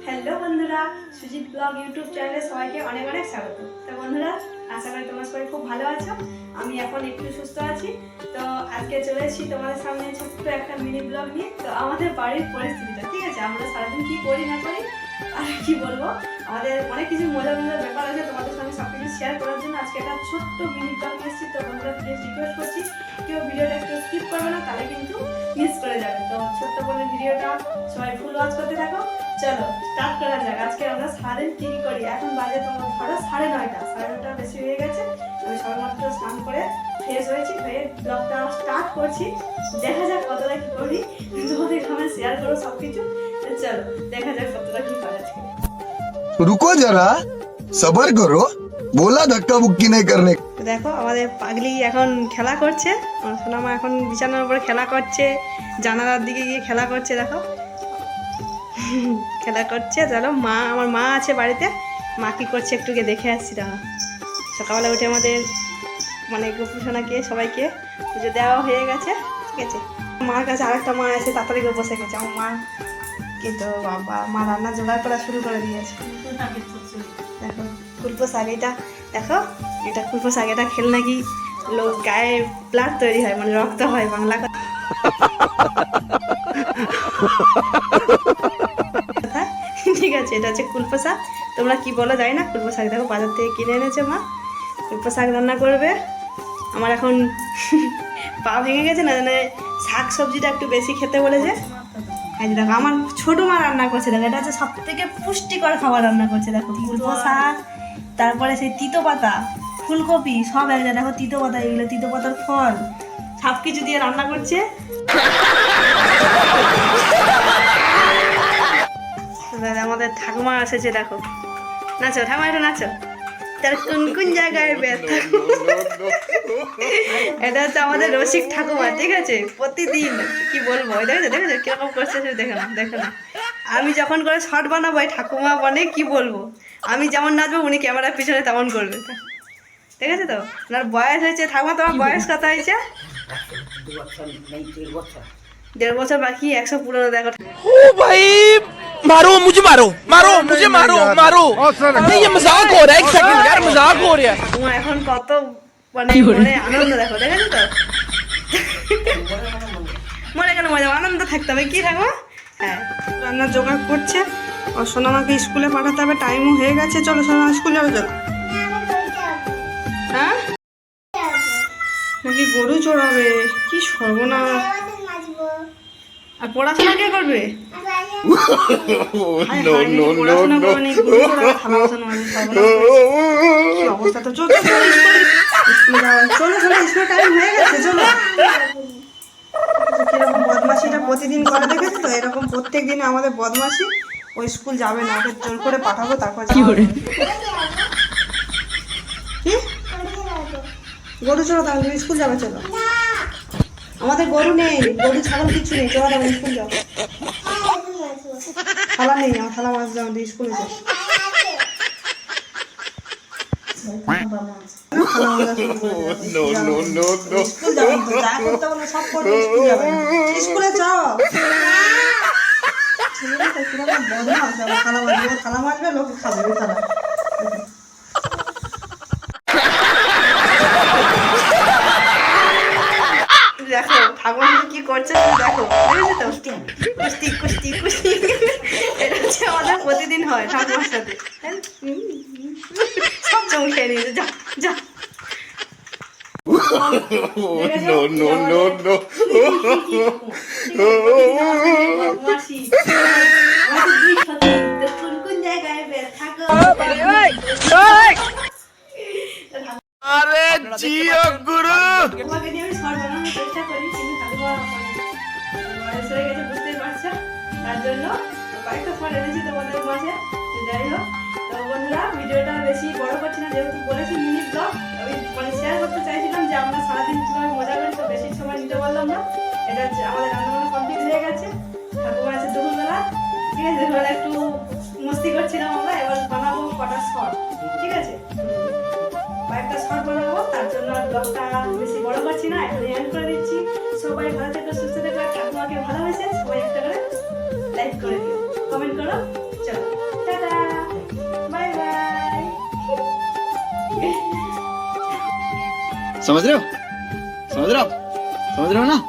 Hello বন্ধুরা, Sujit blog YouTube চ্যানেলে সবাইকে অনেক অনেক স্বাগত। তো বন্ধুরা, আশা করি তোমরা সবাই খুব ভালো আছো। আমি এখন একটু সুস্থ আছি। তো আজকে চলে এসেছি তোমাদের সামনে ছোট্ট একটা মিনি ব্লগ নিয়ে। তো আমাদের বাড়ির পরিস্থিতিটা, ঠিক আছে, আমরা সারাদিন কী করি না করি আর কি বলবো, আমাদের অনেক কিছু মজার মজার ব্যাপার আছে তোমাদের সঙ্গে সব কিছু শেয়ার করার জন্য আজকে একটা ছোট্ট মিনি ব্লগ নিয়ে এসেছি। তো বন্ধুরা, প্লিজ রিকোয়েস্ট করছি কেউ ভিডিওটা একটু স্কিপ করবে না, তাহলে কিন্তু মিস করে যাবে। তো ছোট্ট করে ভিডিওটা সবাই ফুল ওয়াচ করতে থাকো। চলো স্টার্ট করা যাক। আজকে আমরা সারাদিন কী কী করি। এখন বাজে তোমার ধরো 9:30 বেশি হয়ে গেছে। আমি সবেমাত্র স্নান করে ফ্রেশ হয়েছি, হয়ে ব্লগটা স্টার্ট করছি। দেখা যাক কতটা কী করি, তোমাদের এখানে শেয়ার করো সব কিছু। চলো দেখা যাক কতটা কী করা আজকে। रुको जरा सबर करो बोला धक्का मुक्की नहीं करने। দেখো আমাদের পাগলি এখন খেলা করছে, আমার সোনামা এখন বিছানার উপরে খেলা করছে, জানালার দিকে গিয়ে খেলা করছে। দেখো খেলা করছে। চলো আমার মা আছে বাড়িতে, মা কী করছে একটু গিয়ে দেখে আসছি। দাঁড়া, সকালবেলা উঠে আমাদের মানে গোপুসোনাকে সবাইকে পুজো দেওয়া হয়ে গেছে, ঠিক আছে। মার কাছে আরেকটা মা এসে তাড়াতাড়ি করে বসে গেছে। আমার মা কিন্তু বাবা মা রান্না জোগাড় করা শুরু করে দিয়েছে। দেখো কুলপো শাক, এটা দেখো, এটা কুলপো শাক, এটা খেলে নাকি লোক গায়ে ব্লাড তৈরি হয়, মানে রক্ত হয় বাংলা কথা। ঠিক আছে, এটা হচ্ছে কুলপো শাক। তোমরা কি বলো জানি না। কুলপো শাক দেখো বাজার থেকে কিনে এনেছে মা, কুলপো শাক রান্না করবে। আমার এখন পা ভেঙে গেছে না, মানে শাক সবজিটা একটু বেশি খেতে বলেছে। এই দেখো আমার ছোটো মা রান্না করছে, দেখো এটা হচ্ছে সব থেকে পুষ্টিকর খাবার রান্না করছে। দেখো কুলপো শাক, তারপরে সেই তিতো পাতা, ফুলকপি সব এক জায়গায়। দেখো তিতো পাতা, এগুলো তিতো পাতার ফল, সব কিছু দিয়ে রান্না করছে। আমাদের ঠাকুমা এসেছে, দেখো নাচো ঠাকুমা, একটু নাচো। তার কোন কোন জায়গায় ব্যথা। এটা হচ্ছে আমাদের রসিক ঠাকুমা, ঠিক আছে। প্রতিদিন কি বলবো, দেখেছো দেখেছো কিরকম করছে, দেখো না দেখো না। আমি যখন করে শর্ট বানাবো ঠাকুমা বনে কি বলবো, আমি যেমন নাচবো উনি ক্যামেরার পিছনে তেমন করবে। ঠিক আছে। তো ওনার বয়স হয়েছে, ঠাকুমা তোমার বয়স কত হয়েছে? 1.5 বছর বাকি, 100 পুরনো। দেখো ओ भाई मारो मुझे, मारो मारो मुझे, मारो मारो। नहीं ये मजाक हो रहा है, एक सेकंड यार, मजाक हो रहा है। তোমার এখন কত মানে মনে আনন্দ, দেখো দেখেছো তো। মনে কেন মজা, আনন্দ থাকতে হবে কি ঠাকুমা। হ্যাঁ, রান্নার জোগাড় করছে। ও সোনামাকে স্কুলে পাঠাতে হবে, টাইমও হয়ে গেছে। চলো সোনামা স্কুল যাবে। চলো। হ্যাঁ নাকি গরু চড়াবে, কি সর্বনাশ। আর পড়াশোনা কে করবে? পড়াশোনা করবে নি, গরু চড়াবে, থালা বাসন মাজবে, সর্বনাশ। কি অবস্থা। তো চলো স্কুলে যাওয়া, চলো চলো স্কুলে টাইম হয়ে গেছে। চলো। কিরকম বদমাশিটা প্রতিদিন করে দেখেছো তো, এরকম প্রত্যেক দিনে আমাদের বদমাশি। ওই স্কুল যাবে না, ওকে জোর করে পাঠাবো, তারপর কি করে। কি গরু চড়ো, তাহলে তুমি স্কুল যাবে। চলো, আমাদের গরু নেই, গরু ছাগল কিছু নেই। চলো যাবো স্কুল যাও। থালা নেই, আমার থালা মাছ যাও, স্কুলে যাও। স্কুল যাবেন তো, যা করতে বলো সব করবে, স্কুল যাবেন। স্কুলে যাও। থালা মাছবে, থালা মাছবে, লোক খাবে ওই থালা। দেখো ঠাকুমা কি করছে, দেখো দেখেছো তো, কুস্তি কুস্তি কুস্তি। এটা হচ্ছে আমাদের প্রতিদিন হয় ঠাকুমার সাথে। সব চমকে খেয়ে নিয়েছে। যা যা। अरे जियो गुरु। তোমাকে নিয়ে আমি শর্ট বানানোর চেষ্টা করি, কিন্তু ঠাকুমা বয়স হয়ে গেছে, বুঝতেই পারছো। তার জন্য কয়েকটা শর্ট এনেছি তোমাদের মাঝে। যাই হোক, তো বন্ধুরা ভিডিওটা বেশি বড় করছি না, যেহেতু বলেছি মিনিট ব্লগ। আমি মানে শেয়ার করতে চাইছিলাম যে আমরা সারাদিন কীভাবে মজা করি, তো বেশি সময় নিতে পারলাম না। এটা হচ্ছে আমাদের রান্নাবান্না কমপ্লিট হয়ে গেছে। ঠাকুমা আছে দুপুরবেলা, ঠিক আছে। দুপুরবেলা একটু মস্তি করছিলাম আমরা। এবার বানাবো কটা শর্ট, ঠিক আছে। কয়েকটা শর্ট বানাবো, তার জন্য ব্লগটা বেশি বড় করছি না, এখানে এন্ড করে দিচ্ছি। সবাই ভালো থেকো, সুস্থ থেকো। ঠাকুমাকে ভালোবাসে সবাই একটা করে লাইক করে দিও, কমেন্ট করো। চলো। समझ रहे हो समझ रहे हो ना